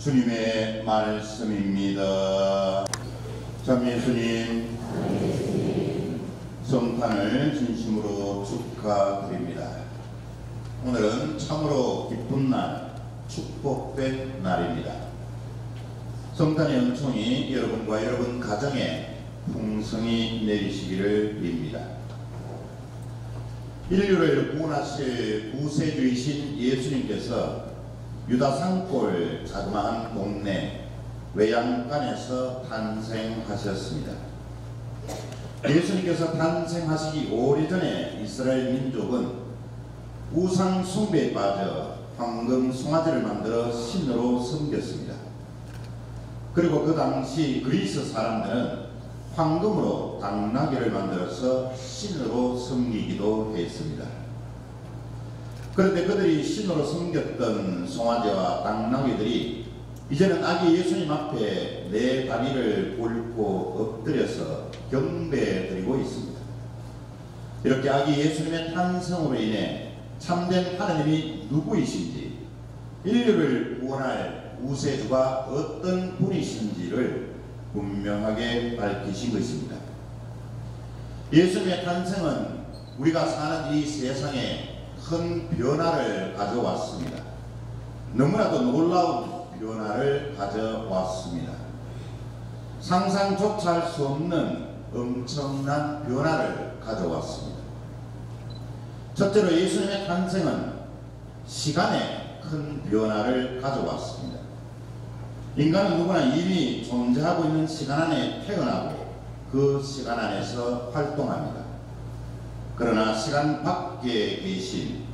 주님의 말씀입니다. 참 예수님, 성탄을 진심으로 축하드립니다. 오늘은 참으로 기쁜 날, 축복된 날입니다. 성탄의 은총이 여러분과 여러분 가정에 풍성히 내리시기를 빕니다. 인류를 구원하실 구세주이신 예수님께서 유다 산골 자그마한 동네 외양간에서 탄생하셨습니다. 예수님께서 탄생하시기 오래전에 이스라엘 민족은 우상 숭배에 빠져 황금 송아지를 만들어 신으로 섬겼습니다. 그리고 그 당시 그리스 사람들은 황금으로 당나귀를 만들어서 신으로 섬기기도 했습니다. 그런데 그들이 신으로 섬겼던 송아지와 당나귀들이 이제는 아기 예수님 앞에 네 다리를 꿇고 엎드려서 경배드리고 있습니다. 이렇게 아기 예수님의 탄생으로 인해 참된 하나님이 누구이신지, 인류를 구원할 구세주가 어떤 분이신지를 분명하게 밝히신 것입니다. 예수님의 탄생은 우리가 사는 이 세상에 큰 변화를 가져왔습니다. 너무나도 놀라운 변화를 가져왔습니다. 상상조차 할 수 없는 엄청난 변화를 가져왔습니다. 첫째로 예수님의 탄생은 시간에 큰 변화를 가져왔습니다. 인간은 누구나 이미 존재하고 있는 시간 안에 태어나고 그 시간 안에서 활동합니다. 그러나 시간 밖에 계신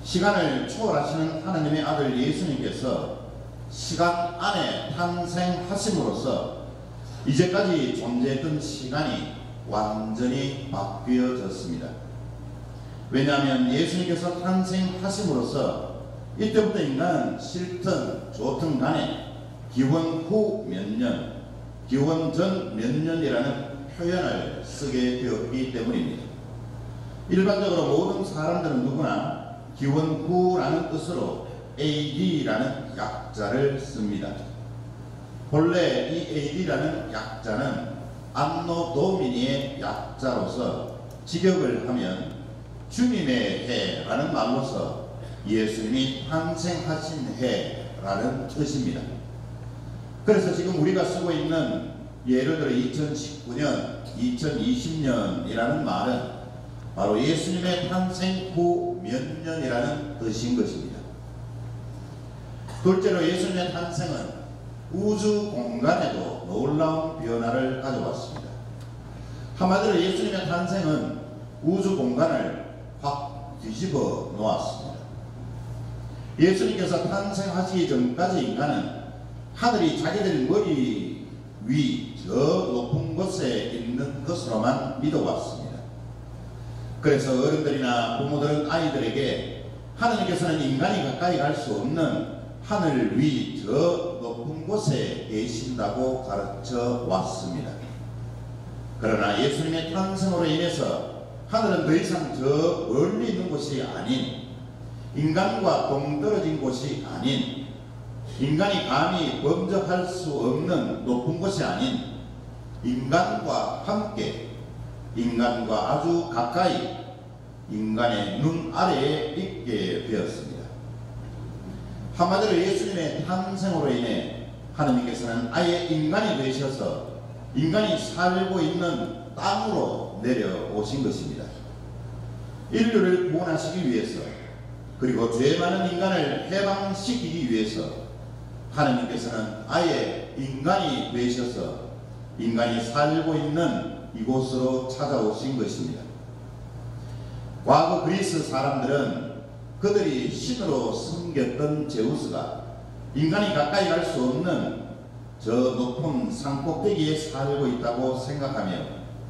시간을 초월하시는 하나님의 아들 예수님께서 시간 안에 탄생하심으로써 이제까지 존재했던 시간이 완전히 바뀌어졌습니다. 왜냐하면 예수님께서 탄생하심으로써 이때부터 인간은 싫든 좋든 간에 기원 후 몇 년, 기원 전 몇 년이라는 표현을 쓰게 되었기 때문입니다. 일반적으로 모든 사람들은 누구나 기원 후라는 뜻으로 AD라는 약자를 씁니다. 본래 이 AD라는 약자는 안노 도미니의 약자로서 직역을 하면 주님의 해라는 말로서 예수님이 탄생하신 해라는 뜻입니다. 그래서 지금 우리가 쓰고 있는 예를 들어 2019년, 2020년이라는 말은 바로 예수님의 탄생 후 몇 년이라는 뜻인 것입니다. 둘째로 예수님의 탄생은 우주 공간에도 놀라운 변화를 가져왔습니다. 한마디로 예수님의 탄생은 우주 공간을 확 뒤집어 놓았습니다. 예수님께서 탄생하시기 전까지 인간은 하늘이 자기들 머리 위 저 높은 곳에 있는 것으로만 믿어왔습니다. 그래서 어른들이나 부모들은 아이들에게 하나님께서는 인간이 가까이 갈 수 없는 하늘 위 저 높은 곳에 계신다고 가르쳐 왔습니다. 그러나 예수님의 탄생으로 인해서 하늘은 더 이상 저 멀리 있는 곳이 아닌, 인간과 동떨어진 곳이 아닌, 인간이 감히 범접할 수 없는 높은 곳이 아닌 인간과 함께, 인간과 아주 가까이 인간의 눈 아래에 있게 되었습니다. 한마디로 예수님의 탄생으로 인해 하나님께서는 아예 인간이 되셔서 인간이 살고 있는 땅으로 내려오신 것입니다. 인류를 구원하시기 위해서, 그리고 죄 많은 인간을 해방시키기 위해서 하나님께서는 아예 인간이 되셔서 인간이 살고 있는 이곳으로 찾아오신 것입니다. 과거 그리스 사람들은 그들이 신으로 섬겼던 제우스가 인간이 가까이 갈 수 없는 저 높은 산꼭대기에 살고 있다고 생각하며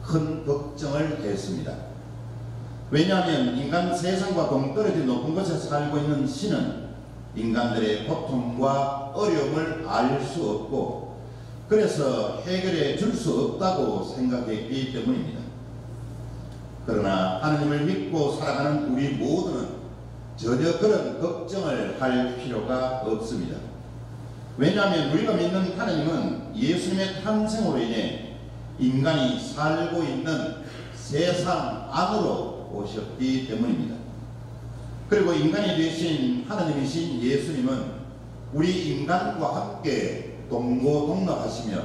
큰 걱정을 했습니다. 왜냐하면 인간 세상과 동떨어진 높은 곳에 살고 있는 신은 인간들의 고통과 어려움을 알 수 없고, 그래서 해결해 줄 수 없다고 생각했기 때문입니다. 그러나 하나님을 믿고 살아가는 우리 모두는 전혀 그런 걱정을 할 필요가 없습니다. 왜냐하면 우리가 믿는 하나님은 예수님의 탄생으로 인해 인간이 살고 있는 세상 안으로 오셨기 때문입니다. 그리고 인간이 되신 하나님이신 예수님은 우리 인간과 함께 동고동락하시며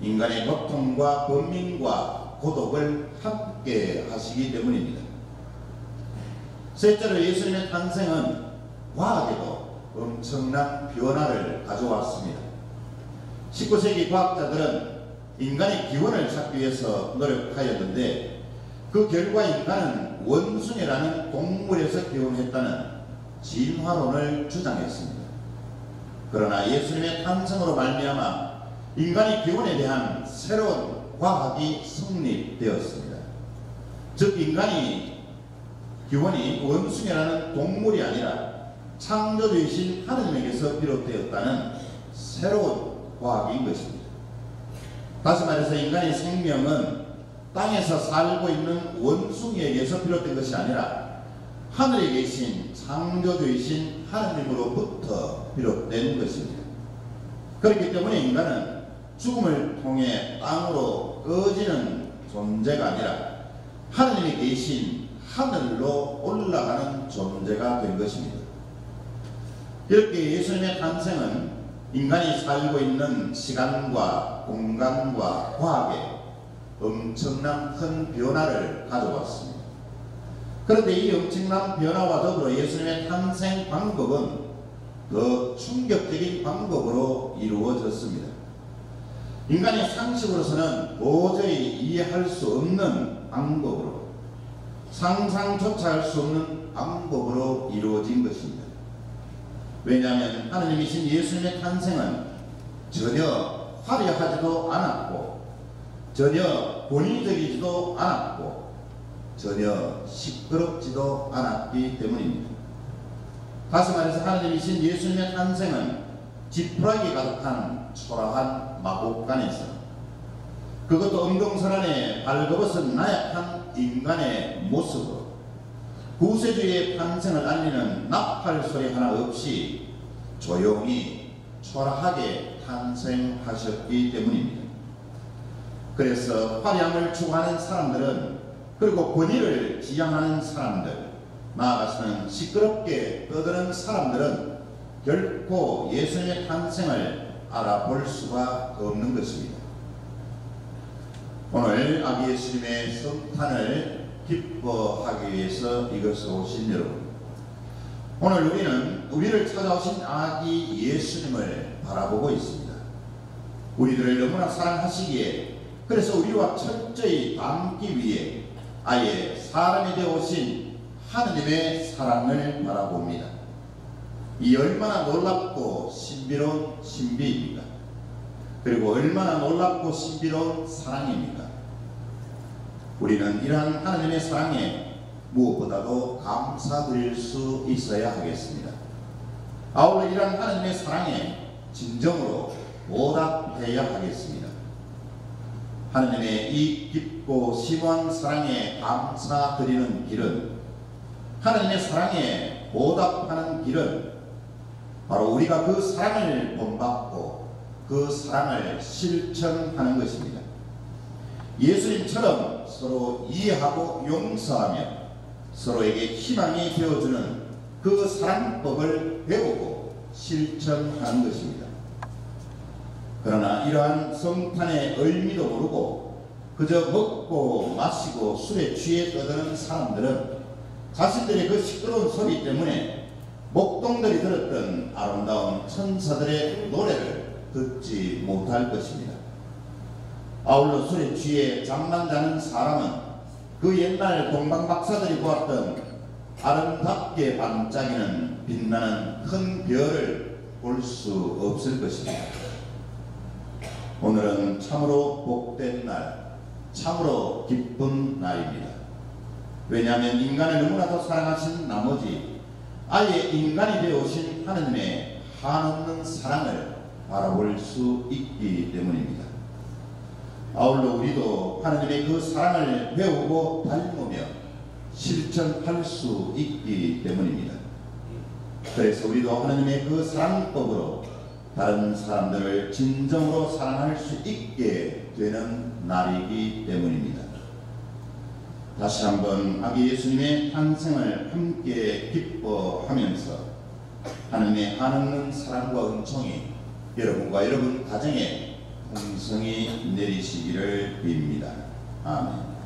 인간의 고통과 번민과 고독을 함께 하시기 때문입니다. 셋째로 예수님의 탄생은 과학에도 엄청난 변화를 가져왔습니다. 19세기 과학자들은 인간의 기원을 찾기 위해서 노력하였는데 그 결과 인간은 원숭이라는 동물에서 기원했다는 진화론을 주장했습니다. 그러나 예수님의 탄생으로 말미암아 인간의 기원에 대한 새로운 과학이 성립되었습니다. 즉 인간이 기원이 원숭이라는 동물이 아니라 창조주이신 하느님에게서 비롯되었다는 새로운 과학인 것입니다. 다시 말해서 인간의 생명은 땅에서 살고 있는 원숭이에게서 비롯된 것이 아니라 하늘에 계신 창조주이신 하느님으로부터 비롯된 것입니다. 그렇기 때문에 인간은 죽음을 통해 땅으로 꺼지는 존재가 아니라 하느님이 계신 하늘로 올라가는 존재가 된 것입니다. 이렇게 예수님의 탄생은 인간이 살고 있는 시간과 공간과 과학에 엄청난 큰 변화를 가져왔습니다. 그런데 이 엄청난 변화와 더불어 예수님의 탄생 방법은 더 충격적인 방법으로 이루어졌습니다. 인간의 상식으로서는 도저히 이해할 수 없는 방법으로, 상상조차 할 수 없는 방법으로 이루어진 것입니다. 왜냐하면 하느님이신 예수님의 탄생은 전혀 화려하지도 않았고 전혀 권위적이지도 않았고 전혀 시끄럽지도 않았기 때문입니다. 다시 말해서 하느님이신 예수님의 탄생은 지푸라기 가득한 초라한 마곡간에서, 그것도 엄동설 안에 발벗은 나약한 인간의 모습으로 구세주의 탄생을 알리는 나팔 소리 하나 없이 조용히 초라하게 탄생하셨기 때문입니다. 그래서 화려함을 추구하는 사람들은, 그리고 권위를 지향하는 사람들, 나아가서는 시끄럽게 떠드는 사람들은 결코 예수님의 탄생을 알아볼 수가 없는 것입니다. 오늘 아기 예수님의 성탄을 기뻐하기 위해서 이것을 오신 여러분, 오늘 우리는 우리를 찾아오신 아기 예수님을 바라보고 있습니다. 우리들을 너무나 사랑하시기에, 그래서 우리와 철저히 닮기 위해 아예 사람이 되어 오신 하느님의 사랑을 바라봅니다. 이 얼마나 놀랍고 신비로운 신비입니까? 그리고 얼마나 놀랍고 신비로운 사랑입니까? 우리는 이러한 하느님의 사랑에 무엇보다도 감사드릴 수 있어야 하겠습니다. 아울러 이러한 하느님의 사랑에 진정으로 보답해야 하겠습니다. 하느님의 이 깊고 심오한 사랑에 감사드리는 길은, 하느님의 사랑에 보답하는 길은 바로 우리가 그 사랑을 본받고 그 사랑을 실천하는 것입니다. 예수님처럼 서로 이해하고 용서하며 서로에게 희망이 되어주는 그 사랑법을 배우고 실천하는 것입니다. 그러나 이러한 성탄의 의미도 모르고 그저 먹고 마시고 술에 취해 떠드는 사람들은 자신들의 그 시끄러운 소리 때문에 목동들이 들었던 아름다운 천사들의 노래를 듣지 못할 것입니다. 아울러 술에 취해 잠만 자는 사람은 그 옛날 동방박사들이 보았던 아름답게 반짝이는 빛나는 큰 별을 볼 수 없을 것입니다. 오늘은 참으로 복된 날, 참으로 기쁜 날입니다. 왜냐하면 인간을 너무나도 사랑하신 나머지 아예 인간이 되어 오신 하느님의 한없는 사랑을 바라볼 수 있기 때문입니다. 아울러 우리도 하느님의 그 사랑을 배우고 닮으며 실천할 수 있기 때문입니다. 그래서 우리도 하느님의 그 사랑법으로 다른 사람들을 진정으로 사랑할 수 있게 되는 날이기 때문입니다. 다시 한번 아기 예수님의 탄생을 함께 기뻐하면서 하나님의 한없는 사랑과 은총이 여러분과 여러분 가정에 풍성히 내리시기를 빕니다. 아멘.